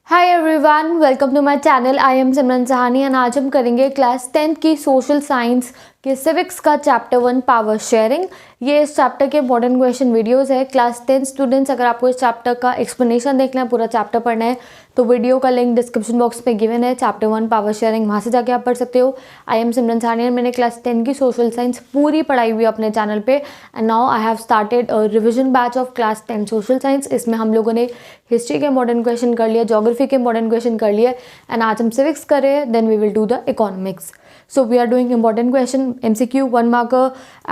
Hi everyone, welcome to my channel. I am Simran Sahani and आज हम करेंगे क्लास 10th की सोशल साइंस के सिविक्स का चैप्टर 1 पावर शेयरिंग। ये इस चैप्टर के इंपॉर्टेंट क्वेश्चन वीडियोस है। क्लास 10 स्टूडेंट्स, अगर आपको इस चैप्टर का एक्सप्लेनेशन देखना है, पूरा चैप्टर पढ़ना है, तो वीडियो का लिंक डिस्क्रिप्शन बॉक्स में गिवन है। चैप्टर 1 पावर शेयरिंग, वहाँ से जाके आप पढ़ सकते हो। आई एम सिमरन सहानी, मैंने क्लास 10 की सोशल साइंस पूरी पढ़ाई हुई अपने चैनल पे and now I have started revision batch of class 10 social science. इसमें हम लोगों ने हिस्ट्री के इंपॉर्टेंट क्वेश्चन कर लिया, ज्योग्राफी के इंपॉर्टेंट क्वेश्चन कर लिए एंड आज हम सिविक्स कर रहे हैं। Then we will do the economics. So we are doing important question, MCQ 1 marker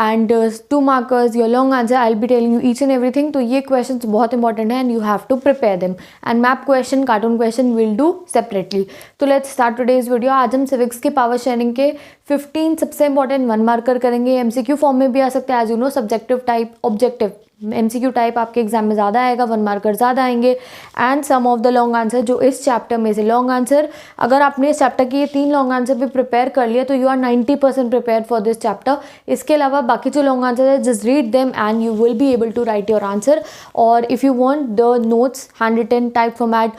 and 2 markers, your long answer. I'll be telling you each and everything. तो ये questions बहुत important है and you have to prepare them. And map question, cartoon question we'll do separately. तो let's start today's video. आज हम civics के power sharing के 15 सबसे important 1 marker करेंगे। MCQ फॉर्म में भी आ सकते हैं, as you know, subjective type, objective। MCQ type आपके एग्जाम में ज़्यादा आएगा, 1 मार्कर ज़्यादा आएंगे and some of the long answer, जो इस चैप्टर में से लॉन्ग आंसर, अगर आपने इस चैप्टर की ये 3 लॉन्ग आंसर भी प्रिपेयर कर लिया तो you are 90% prepare for this chapter. इसके अलावा बाकी जो लॉन्ग आंसर है, just read them and you will be able to write your answer. और if you want the notes hand written type format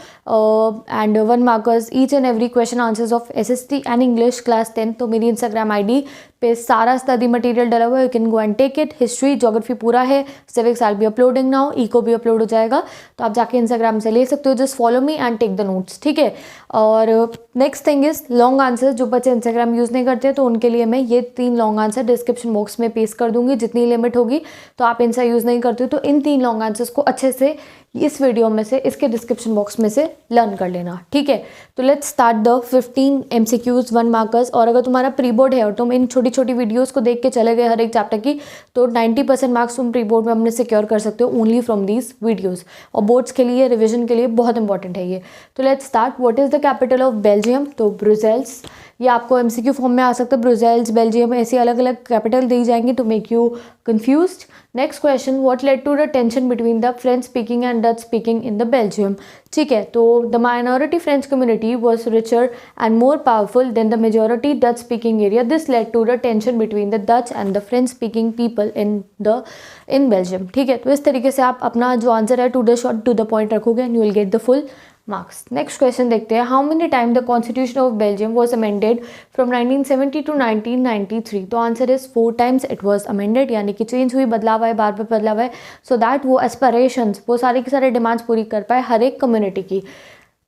and 1 markers each and every question answers of SST and English class 10, तो मेरी Instagram ID पे सारा study material डला हुआ है। You can go and take it. History geography पूरा है, civics I be uploading now, eco भी अपलोड हो जाएगा, तो आप जाके इंस्टाग्राम से ले सकते हो। Just follow me and take the notes, ठीक है। और next thing is long answer. जो बच्चे इंस्टाग्राम यूज़ नहीं करते तो उनके लिए मैं ये 3 लॉन्ग आंसर डिस्क्रिप्शन बॉक्स में पेस्ट कर दूंगी, जितनी लिमिट होगी। तो आप इंस्टा यूज़ नहीं करते हो तो इन 3 लॉन्ग आंसर्स को अच्छे से इस वीडियो में से, इसके डिस्क्रिप्शन बॉक्स में से लर्न कर लेना, ठीक है। तो let's start the 15 MCQs 1 markers. और अगर तुम्हारा प्री बोर्ड है और तुम इन छोटी छोटी वीडियोस को देख के चले गए हर एक चैप्टर की, तो 90% मार्क्स तुम प्री बोर्ड में अपने सिक्योर कर सकते हो ओनली फ्रॉम दीज वीडियोस। और बोर्ड्स के लिए, रिविजन के लिए बहुत इंपॉर्टेंट है ये। तो let's start. What is the capital of Belgium? तो ब्रुसेल्स। ये आपको MCQ फॉर्म में आ सकता है, ब्रुसेल्स, बेल्जियम, ऐसी अलग अलग कैपिटल दी जाएंगी to make you confused. Next question, what led to the tension between the French speaking and Dutch speaking in the Belgium? ठीक है, तो the minority French community was richer and more powerful than the majority Dutch speaking area. This led to the tension between the Dutch and the French speaking people in Belgium. ठीक है, तो इस तरीके से आप अपना जो आंसर है to the short to the point रखोगे and you will get the full marks. Next question देखते हैं। How many time the constitution of Belgium was amended from 1970 to 1993? तो answer is 4 times it was amended, यानी कि change हुई, बदलाव है, बार बार बदलाव है, सो दैट वो एस्पिरेशंस, वो सारे के सारे डिमांड्स पूरी कर पाए हर एक कम्युनिटी की।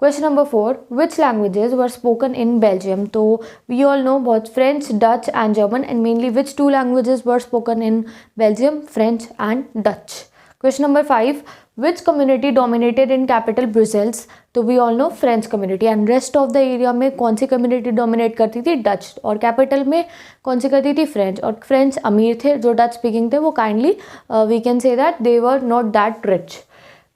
Question number 4, which languages were spoken in Belgium? तो वी ऑल नो बहुत French, Dutch and German, and mainly which 2 languages were spoken in Belgium? French and Dutch. Question number 5, which community dominated in capital Brussels? तो we all know French community. And rest of the area में कौन सी community dominate करती थी? Dutch. और capital में कौन सी करती थी? फ्रेंच। और फ्रेंच अमीर थे, जो डच स्पीकिंग थे वो kindly we can say that they were not that rich.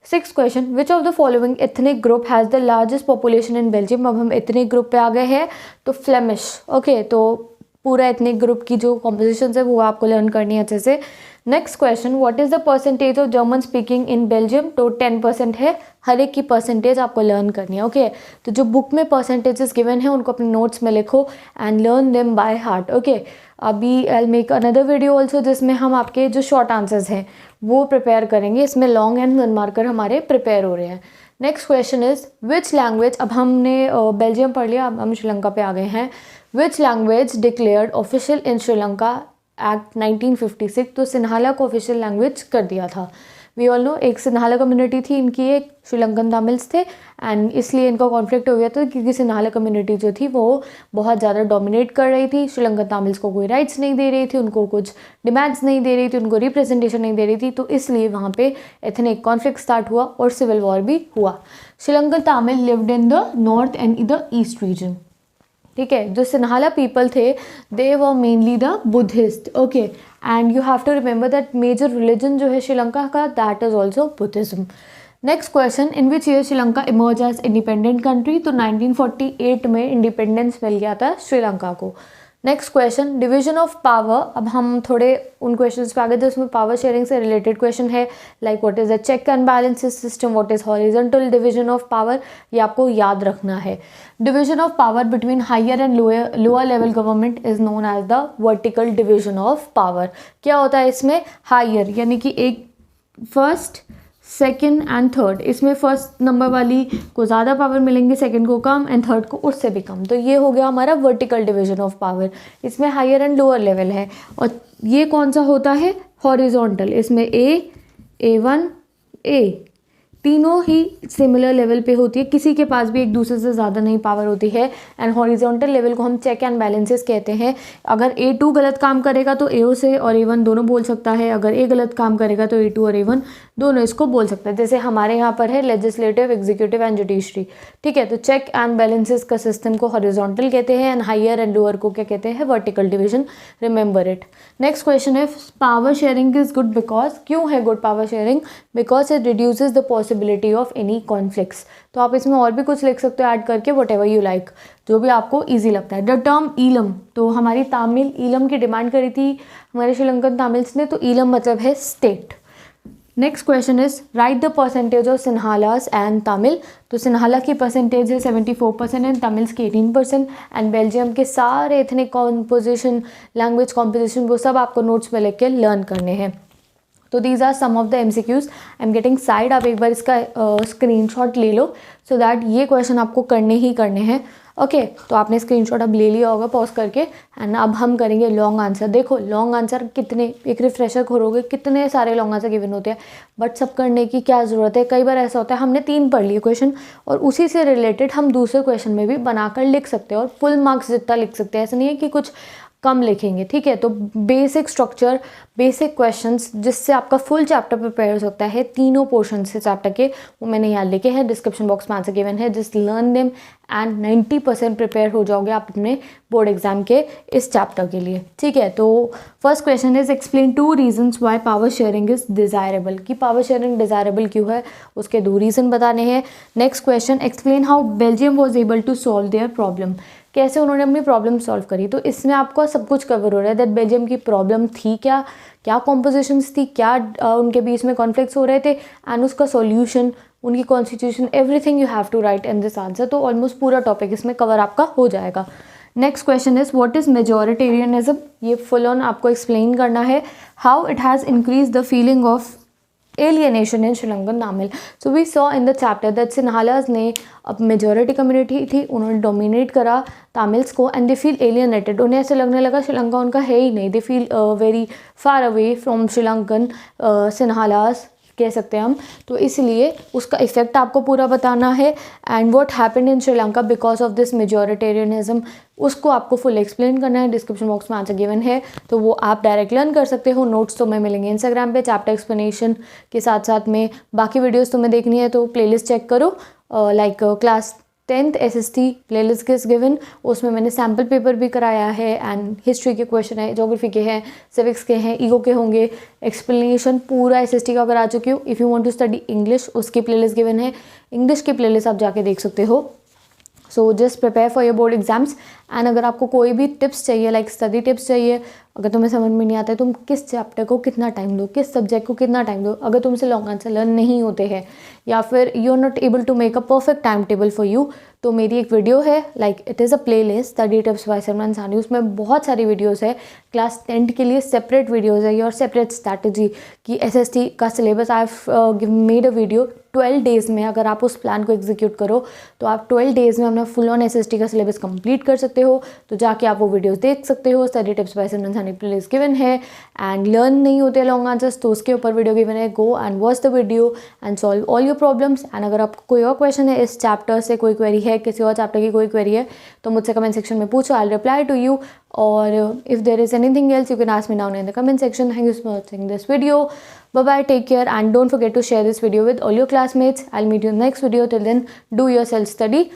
6th question, which of the following ethnic group has the largest population in Belgium? अब हम एथनिक ग्रुप पे आ गए हैं, तो फ्लेमिश। ओके, तो पूरा एथनिक ग्रुप की जो कॉम्पोजिशन है वो आपको लर्न करनी है अच्छे से। Next question, what is the percentage of German speaking in Belgium? तो 10% है, हर एक की परसेंटेज आपको लर्न करनी है। ओके, तो जो बुक में परसेंटेजेस गिवन है उनको अपने नोट्स में लिखो and learn them by heart. Okay, अभी I make another video also जिसमें हम आपके जो शॉर्ट आंसर्स हैं वो प्रिपेयर करेंगे। इसमें लॉन्ग एंड 1 मार्कर हमारे प्रिपेयर हो रहे हैं। Next question is which language, अब हमने बेल्जियम पढ़ लिया, अब हम श्रीलंका पे आ गए हैं। Which language declared official in Sri Lanka act 1956? तो सिन्हाला को ऑफिशियल लैंग्वेज कर दिया था। वी ऑल नो एक सिन्हाला कम्युनिटी थी, इनकी एक श्रीलंकन तमिल्स थे एंड इसलिए इनका कॉन्फ्लिक्ट हो गया था क्योंकि सिन्हाला कम्युनिटी जो थी वो बहुत ज़्यादा डोमिनेट कर रही थी। श्रीलंकन तमिल्स को कोई राइट्स नहीं दे रही थी, उनको कुछ डिमांड्स नहीं दे रही थी, उनको रिप्रेजेंटेशन नहीं दे रही थी, तो इसलिए वहाँ पे एथनिक कॉन्फ्लिक्ट स्टार्ट हुआ और सिविल वॉर भी हुआ। Sri Lankan Tamil lived in the north and the east region. ठीक है, जो सिन्हाला पीपल थे they were mainly the Buddhist. Okay, and you have to remember that major religion जो है श्रीलंका का that is also Buddhism. Next question, in which year Sri Lanka emerge as independent country? तो 1948 में independence मिल गया था श्रीलंका को। Next question, division of power. अब हम थोड़े उन क्वेश्चंस पे आ गए थे, उसमें पावर शेयरिंग से रिलेटेड क्वेश्चन है, like what is a check and balance system, what is horizontal division of power, ये आपको याद रखना है। Division of power between higher and lower level government is known as the vertical division of power. क्या होता है इसमें? Higher यानी कि एक फर्स्ट, सेकेंड एंड थर्ड, इसमें फर्स्ट नंबर वाली को ज़्यादा पावर मिलेंगी, सेकेंड को कम एंड थर्ड को उससे भी कम। तो ये हो गया हमारा वर्टिकल डिवीजन ऑफ पावर। इसमें हायर एंड लोअर लेवल है। और ये कौन सा होता है, हॉरिजॉन्टल। इसमें A1 A तीनों ही सिमिलर लेवल पे होती है, किसी के पास भी एक दूसरे से ज़्यादा नहीं पावर होती है। एंड हॉरिजॉन्टल लेवल को हम चेक एंड बैलेंसेस कहते हैं। अगर A2 गलत काम करेगा तो AO से और A1 दोनों बोल सकता है, अगर A गलत काम करेगा तो A2 और A1 दोनों इसको बोल सकता है। जैसे हमारे यहाँ पर है लेजिस्लेटिव, एग्जीक्यूटिव एंड जुडिशरी, ठीक है। तो चेक एंड बैलेंसेस का सिस्टम को हॉरिजॉन्टल कहते हैं एंड हायर एंड लोअर को क्या कहते हैं, vertical division. Remember it. Next question है, power sharing is good because, क्यों है good power sharing? Because it reduces the possibility of any conflicts. तो आप इसमें और भी कुछ लिख सकते हो ऐड करके, वट एवर यू लाइक, जो भी आपको ईजी लगता है। द टर्म ईलम, तो हमारी तामिल ईलम की डिमांड करी थी हमारे श्रीलंकन तामिल्स ने, तो ईलम मतलब है state. Next question is right the percentage of Sinhalese and Tamil. तो सिन्हाला की परसेंटेज है 74% एंड तमिल्स की 18%। एंड बेल्जियम के सारे एथनिक कॉम्पोजिशन, लैंग्वेज कॉम्पोजिशन, वो सब आपको नोट्स में लिख के लर्न करने हैं। तो these are some of the MCQs। I am getting side, आप एक बार इसका स्क्रीनशॉट ले लो सो दैट ये क्वेश्चन आपको करने ही करने हैं। ओके, तो आपने स्क्रीनशॉट अब ले लिया होगा पॉज करके। एंड अब हम करेंगे लॉन्ग आंसर। देखो लॉन्ग आंसर कितने, एक रिफ्रेशर खोलोगे कितने सारे लॉन्ग आंसर गिवन होते हैं, बट सब करने की क्या ज़रूरत है। कई बार ऐसा होता है हमने 3 पढ़ लिए क्वेश्चन और उसी से रिलेटेड हम दूसरे क्वेश्चन में भी बनाकर लिख सकते हैं और फुल मार्क्स जितना लिख सकते हैं। ऐसा नहीं है कि कुछ कम लिखेंगे, ठीक है। तो बेसिक स्ट्रक्चर, बेसिक क्वेश्चंस जिससे आपका फुल चैप्टर प्रिपेयर हो सकता है, तीनों पोर्शन से चैप्टर के, वो मैंने यहाँ लिखे हैं, डिस्क्रिप्शन बॉक्स में आंसर गिवन है। Just learn them and 90% prepare हो जाओगे आप अपने बोर्ड एग्जाम के इस चैप्टर के लिए, ठीक है। तो first question is explain 2 reasons why power sharing is desirable. कि पावर शेयरिंग डिजायरेबल क्यों है, उसके 2 रीज़न बताने हैं। Next question, explain how Belgium was able to solve their problem. कैसे उन्होंने अपनी प्रॉब्लम सॉल्व करी। तो इसमें आपको सब कुछ कवर हो रहा है दैट बेल्जियम की प्रॉब्लम थी क्या, क्या कॉम्पोजिशंस थी, क्या उनके बीच में कॉन्फ्लिक्ट्स हो रहे थे, एंड उसका सॉल्यूशन, उनकी constitution, everything you have to write in this answer. तो ऑलमोस्ट पूरा टॉपिक इसमें कवर आपका हो जाएगा। Next question is what is majoritarianism. ये फुल ऑन आपको एक्सप्लेन करना है। How it has increase the feeling of alienation in Sri Lankan Tamil. So we saw in the chapter that Sinhalas ने अब मेजॉरिटी कम्युनिटी थी, उन्होंने dominate करा तामिल्स को एंड दे फील एलियनेटेड। उन्हें ऐसा लगने लगा श्रीलंका उनका है ही नहीं। They feel very far away from Sri Lankan Sinhalese कह सकते हैं हम। तो इसलिए उसका इफेक्ट आपको पूरा बताना है and what happened in Sri Lanka because of this majoritarianism, उसको आपको फुल एक्सप्लेन करना है। डिस्क्रिप्शन बॉक्स में आंसर गिवन है, तो वो आप डायरेक्ट लर्न कर सकते हो। नोट्स तुम्हें मिलेंगे इंस्टाग्राम पे चैप्टर एक्सप्लेनेशन के साथ साथ में। बाकी वीडियोस तुम्हें देखनी है तो प्लेलिस्ट चेक करो, like class 10th SST playlist is given, उसमें मैंने सैम्पल पेपर भी कराया है एंड हिस्ट्री के क्वेश्चन है, ज्योग्राफी के हैं, सिविक्स के हैं, ईगो के होंगे, एक्सप्लेनेशन पूरा SST का करा चुकी हूँ। If you want to study English, उसकी प्लेलिस्ट गिवन है, इंग्लिश की प्लेलिस्ट आप जाके देख सकते हो। So just prepare for your board exams. And अगर आपको कोई भी टिप्स चाहिए, लाइक स्टडी टिप्स चाहिए, अगर तुम्हें समझ में नहीं आता है तुम किस चैप्टर को कितना टाइम दो, किस सब्जेक्ट को कितना टाइम दो, अगर तुमसे लॉन्ग आंसर लर्न नहीं होते हैं या फिर you are not able to make a perfect time table for you, तो मेरी एक वीडियो है, like it is a playlist study tips by Simran Sahni. उसमें बहुत सारी वीडियोज़ है, क्लास 10 के लिए सेपरेट वीडियोज़ है, योर सेपरेट स्ट्रैटेजी की SST का syllabus. I have made a video 12 days में। अगर आप उस प्लान को एग्जीक्यूट करो तो आप 12 डेज़ में अपना फुल ऑन SST का सिलेबस कंप्लीट कर सकते हो। तो जाके आप वो वीडियोस देख सकते हो। Study tips by Simran Sahni playlist given है एंड लर्न नहीं होते लॉन्ग आंसर्स तो उसके ऊपर वीडियो गिवन है। Go and watch the video and solve all your problems. And अगर आपको कोई और क्वेश्चन है इस चैप्टर से, कोई क्वेरी है, किसी और चैप्टर की कोई क्वेरी है, तो मुझसे कमेंट सेक्शन में पूछो, I will reply to you. और if there is anything else you can ask me down in the comment section. Thank you for watching this video. Bye bye, take care, and don't forget to share this video with all your classmates. I'll meet you in the next video. Till then, do your self study.